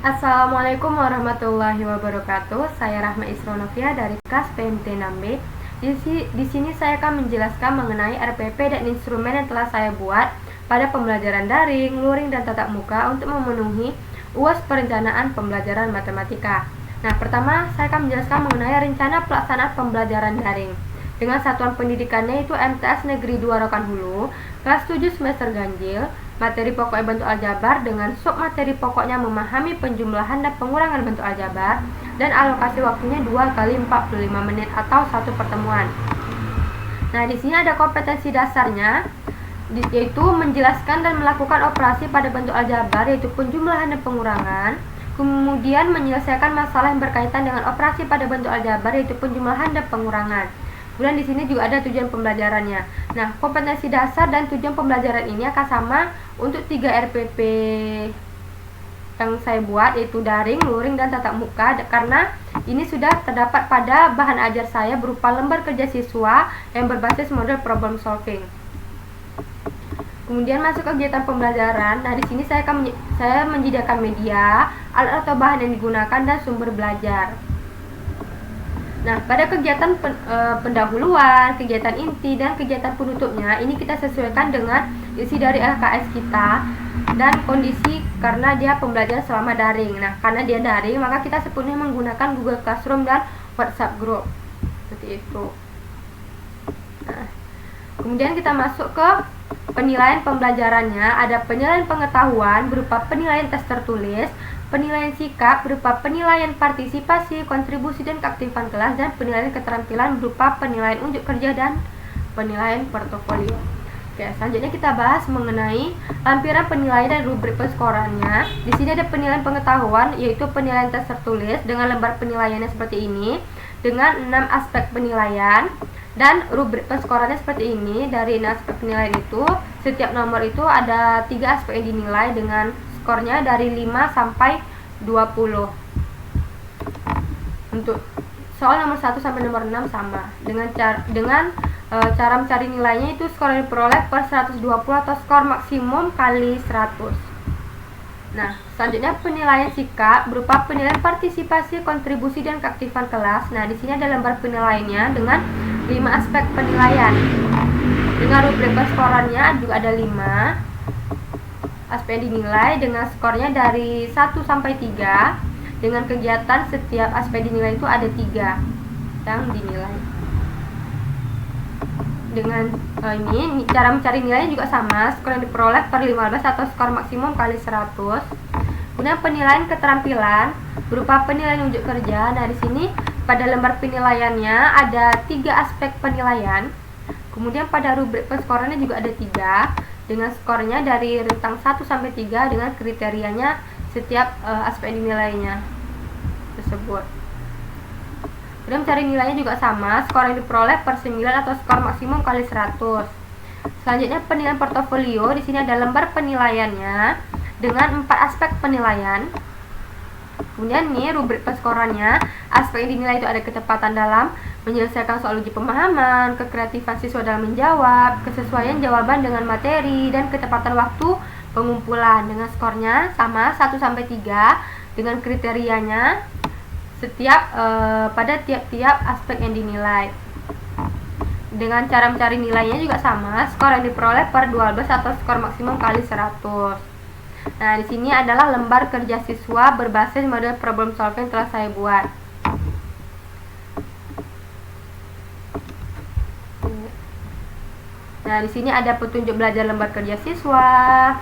Assalamualaikum warahmatullahi wabarakatuh. Saya Rahma Isronovia dari kelas PMT 6B. Di sini saya akan menjelaskan mengenai RPP dan instrumen yang telah saya buat pada pembelajaran daring, luring, dan tatap muka untuk memenuhi UAS perencanaan pembelajaran matematika. Nah, pertama saya akan menjelaskan mengenai rencana pelaksanaan pembelajaran daring dengan satuan pendidikannya itu MTS Negeri 2 Rokan Hulu, kelas 7 semester ganjil. Materi pokoknya bentuk aljabar dengan submateri pokoknya memahami penjumlahan dan pengurangan bentuk aljabar, dan alokasi waktunya 2 kali 45 menit atau satu pertemuan. Nah, di sini ada kompetensi dasarnya, yaitu menjelaskan dan melakukan operasi pada bentuk aljabar, yaitu penjumlahan dan pengurangan. Kemudian menyelesaikan masalah yang berkaitan dengan operasi pada bentuk aljabar, yaitu penjumlahan dan pengurangan. Kemudian di sini juga ada tujuan pembelajarannya. Nah, kompetensi dasar dan tujuan pembelajaran ini akan sama untuk 3 RPP yang saya buat, yaitu daring, luring, dan tatap muka, karena ini sudah terdapat pada bahan ajar saya berupa lembar kerja siswa yang berbasis model problem solving. Kemudian masuk ke kegiatan pembelajaran. Nah, di sini saya menyediakan media, alat atau bahan yang digunakan, dan sumber belajar. Nah, pada kegiatan pendahuluan, kegiatan inti, dan kegiatan penutupnya, ini kita sesuaikan dengan isi dari LKS kita dan kondisi karena dia pembelajaran selama daring. Nah, karena dia daring, maka kita sepenuhnya menggunakan Google Classroom dan WhatsApp Group. Seperti itu. Nah, kemudian kita masuk ke penilaian pembelajarannya. Ada penilaian pengetahuan berupa penilaian tes tertulis, penilaian sikap berupa penilaian partisipasi, kontribusi, dan keaktifan kelas, dan penilaian keterampilan berupa penilaian unjuk kerja dan penilaian portofolio. Oke, selanjutnya kita bahas mengenai lampiran penilaian dan rubrik penskorannya. Di sini ada penilaian pengetahuan, yaitu penilaian tes tertulis dengan lembar penilaiannya seperti ini dengan 6 aspek penilaian, dan rubrik penskorannya seperti ini. Dari 6 aspek penilaian itu, setiap nomor itu ada 3 aspek yang dinilai dengan skornya dari 5 sampai 20. Untuk soal nomor 1 sampai nomor 6 sama. Dengan cara mencari nilainya itu skor yang diperoleh per 120 atau skor maksimum kali 100. Nah, selanjutnya penilaian sikap berupa penilaian partisipasi, kontribusi, dan keaktifan kelas. Nah, di sini ada lembar penilaiannya dengan 5 aspek penilaian. Dengan rubrik penskorannya juga ada 5 aspek yang dinilai dengan skornya dari 1 sampai 3. Dengan kegiatan setiap aspek dinilai itu ada 3 yang dinilai. Dengan ini cara mencari nilainya juga sama, skor yang diperoleh per 15 atau skor maksimum kali 100. Kemudian penilaian keterampilan berupa penilaian unjuk kerja. Nah, di sini pada lembar penilaiannya ada 3 aspek penilaian. Kemudian pada rubrik penskorannya juga ada 3 dengan skornya dari rentang 1 sampai 3 dengan kriterianya setiap aspek dinilainya tersebut. Kemudian mencari nilainya juga sama, skor yang diperoleh per 9 atau skor maksimum kali 100. Selanjutnya penilaian portofolio. Di sini ada lembar penilaiannya dengan 4 aspek penilaian. Kemudian nih rubrik penskorannya, aspek yang dinilai itu ada ketepatan dalam menyelesaikan soal uji pemahaman, kekreatifan siswa dalam menjawab, kesesuaian jawaban dengan materi, dan ketepatan waktu pengumpulan. Dengan skornya sama 1 sampai 3 dengan kriterianya setiap pada tiap-tiap aspek yang dinilai. Dengan cara mencari nilainya juga sama, skor yang diperoleh per 12 atau skor maksimum kali 100. Nah, di sini adalah lembar kerja siswa berbasis model problem solving yang telah saya buat. Nah, di sini ada petunjuk belajar lembar kerja siswa,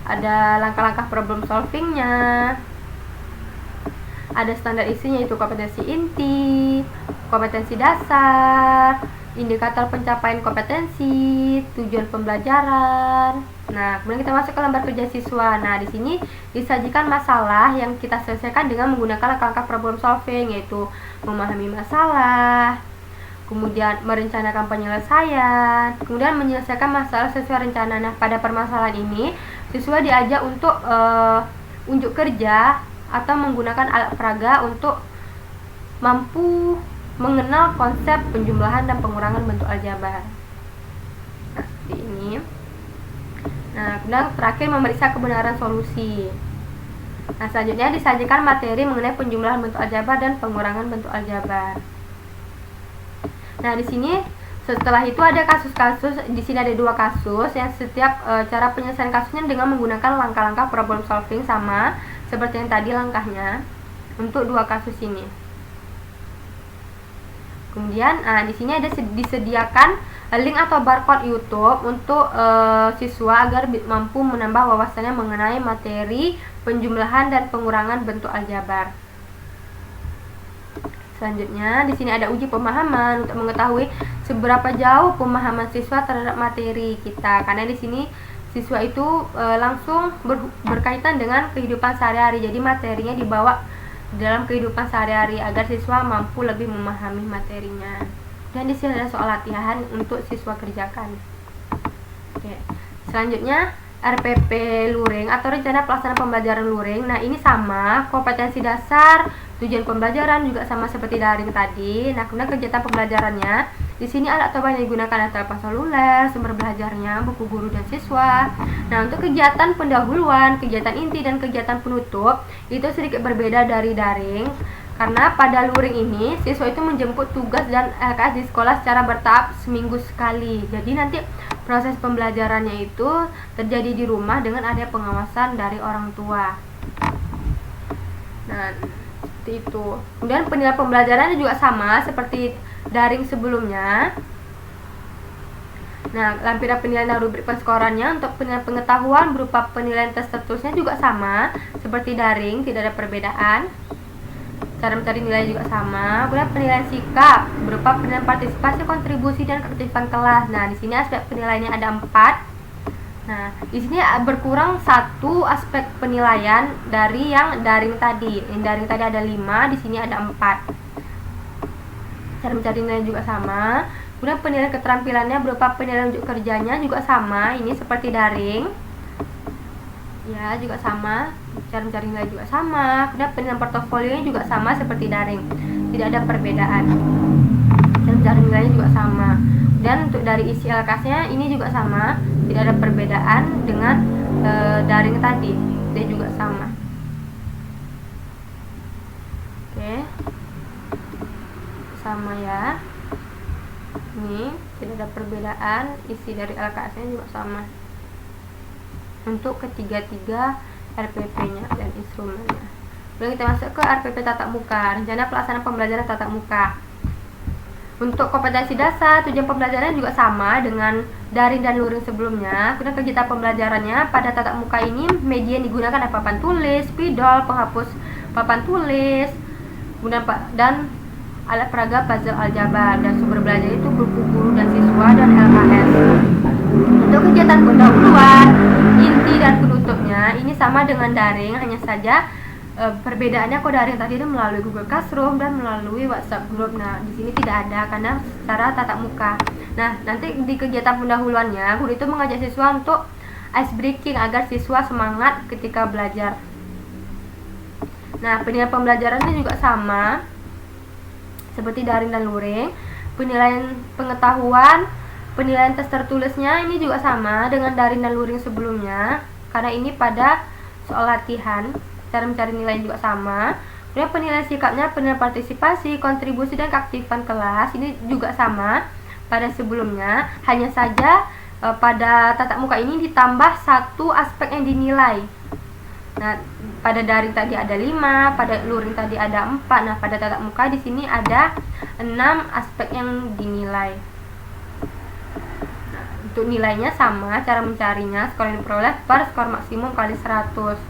ada langkah-langkah problem solvingnya, ada standar isinya yaitu kompetensi inti, kompetensi dasar, indikator pencapaian kompetensi, tujuan pembelajaran. Nah, kemudian kita masuk ke lembar kerja siswa. Nah, di sini disajikan masalah yang kita selesaikan dengan menggunakan langkah-langkah problem solving, yaitu memahami masalah, kemudian merencanakan penyelesaian, kemudian menyelesaikan masalah sesuai rencana. Nah, pada permasalahan ini, siswa diajak untuk unjuk kerja atau menggunakan alat peraga untuk mampu mengenal konsep penjumlahan dan pengurangan bentuk aljabar. Nah, seperti ini. Nah, kemudian terakhir memeriksa kebenaran solusi. Nah, selanjutnya disajikan materi mengenai penjumlahan bentuk aljabar dan pengurangan bentuk aljabar. Nah, di sini setelah itu ada kasus-kasus. Di sini ada 2 kasus yang setiap cara penyelesaian kasusnya dengan menggunakan langkah-langkah problem solving sama seperti yang tadi langkahnya untuk 2 kasus ini. Kemudian di sini ada disediakan link atau barcode YouTube untuk siswa agar mampu menambah wawasannya mengenai materi penjumlahan dan pengurangan bentuk aljabar. Selanjutnya di sini ada uji pemahaman untuk mengetahui seberapa jauh pemahaman siswa terhadap materi kita, karena di sini siswa itu langsung berkaitan dengan kehidupan sehari-hari. Jadi materinya dibawa dalam kehidupan sehari-hari agar siswa mampu lebih memahami materinya. Dan di sini ada soal latihan untuk siswa kerjakan. Oke. Selanjutnya RPP luring atau rencana pelaksana pembelajaran luring. Nah, ini sama, kompetensi dasar, tujuan pembelajaran juga sama seperti daring tadi. Nah, kemudian kegiatan pembelajarannya di sini alat atau yang digunakan adalah telepon seluler, sumber belajarnya buku guru dan siswa. Nah, untuk kegiatan pendahuluan, kegiatan inti dan kegiatan penutup itu sedikit berbeda dari daring, karena pada luring ini siswa itu menjemput tugas dan LKS di sekolah secara bertahap seminggu sekali. Jadi nanti proses pembelajarannya itu terjadi di rumah dengan ada pengawasan dari orang tua. Nah, seperti itu. Kemudian penilaian pembelajarannya juga sama seperti daring sebelumnya. Nah, lampiran penilaian dan rubrik penskorannya untuk penilaian pengetahuan berupa penilaian tes tertulisnya juga sama seperti daring, tidak ada perbedaan. Cara mencari nilai juga sama. Kemudian penilaian sikap berupa penilaian partisipasi, kontribusi dan keaktifan kelas. Nah, di sini aspek penilaiannya ada 4. Nah, di sini berkurang 1 aspek penilaian dari yang daring tadi. Yang daring tadi ada 5, di sini ada 4. Cara mencari nilai juga sama. Kemudian penilaian keterampilannya berupa penilaian unjuk kerjanya juga sama. Ini seperti daring. Ya, juga sama. Cara mencari nilai juga sama. Kemudian penilaian portofolionya juga sama seperti daring. Tidak ada perbedaan. Cara mencari nilainya juga sama. Dan untuk dari isi LKS-nya ini juga sama. Tidak ada perbedaan dengan daring tadi. Dia juga sama. Oke. Sama ya. Ini tidak ada perbedaan. Isi dari LKS-nya juga sama. Untuk ketiga-tiga RPP-nya dan instrumennya. Lalu kita masuk ke RPP tatap muka, rencana pelaksanaan pembelajaran tatap muka. Untuk kompetensi dasar, tujuan pembelajaran juga sama dengan daring dan luring sebelumnya. Kemudian kegiatan pembelajarannya pada tatap muka ini media yang digunakan adalah papan tulis, spidol, penghapus papan tulis, kemudian dan alat peraga puzzle aljabar, dan sumber belajar itu buku guru dan siswa dan LKS. Untuk kegiatan pendahuluan, inti dan penutupnya ini sama dengan daring, hanya saja perbedaannya kalau daring tadi itu melalui Google Classroom dan melalui WhatsApp group. Nah, di sini tidak ada karena secara tatap muka. Nah, nanti di kegiatan pendahuluannya guru itu mengajak siswa untuk ice breaking agar siswa semangat ketika belajar. Nah, penilaian pembelajarannya juga sama seperti daring dan luring. Penilaian pengetahuan, penilaian tes tertulisnya ini juga sama dengan daring dan luring sebelumnya, karena ini pada soal latihan. Cara mencari nilai juga sama. Kemudian penilaian sikapnya, penilaian partisipasi, kontribusi dan keaktifan kelas ini juga sama pada sebelumnya, hanya saja pada tatap muka ini ditambah 1 aspek yang dinilai. Nah, pada daring tadi ada 5, pada luring tadi ada 4. Nah, pada tatap muka di sini ada 6 aspek yang dinilai. Nah, untuk nilainya sama, cara mencarinya skor yang diperoleh per skor maksimum kali 100.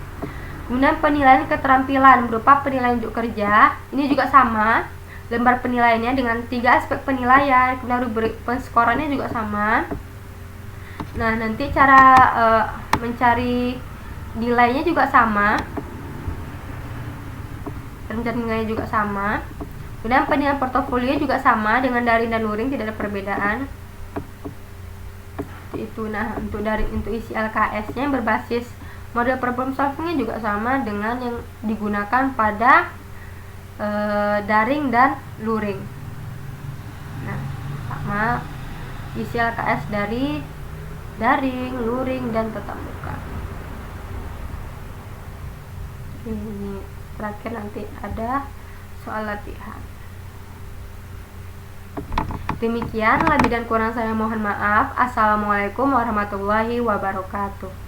Kemudian penilaian keterampilan berupa penilaian unjuk kerja, ini juga sama. Lembar penilaiannya dengan 3 aspek penilaian, kemudian rubrik penskorannya juga sama. Nah, nanti cara mencari nilainya juga sama. Mencari nilainya juga sama. Kemudian penilaian portofolio juga sama dengan daring dan luring, tidak ada perbedaan. Itu. Nah, untuk isi LKS-nya yang berbasis model problem solvingnya juga sama dengan yang digunakan pada daring dan luring. Nah, sama isi LKS dari daring, luring, dan tatap muka. Ini terakhir nanti ada soal latihan. Demikian, lebih dan kurang saya mohon maaf. Assalamualaikum warahmatullahi wabarakatuh.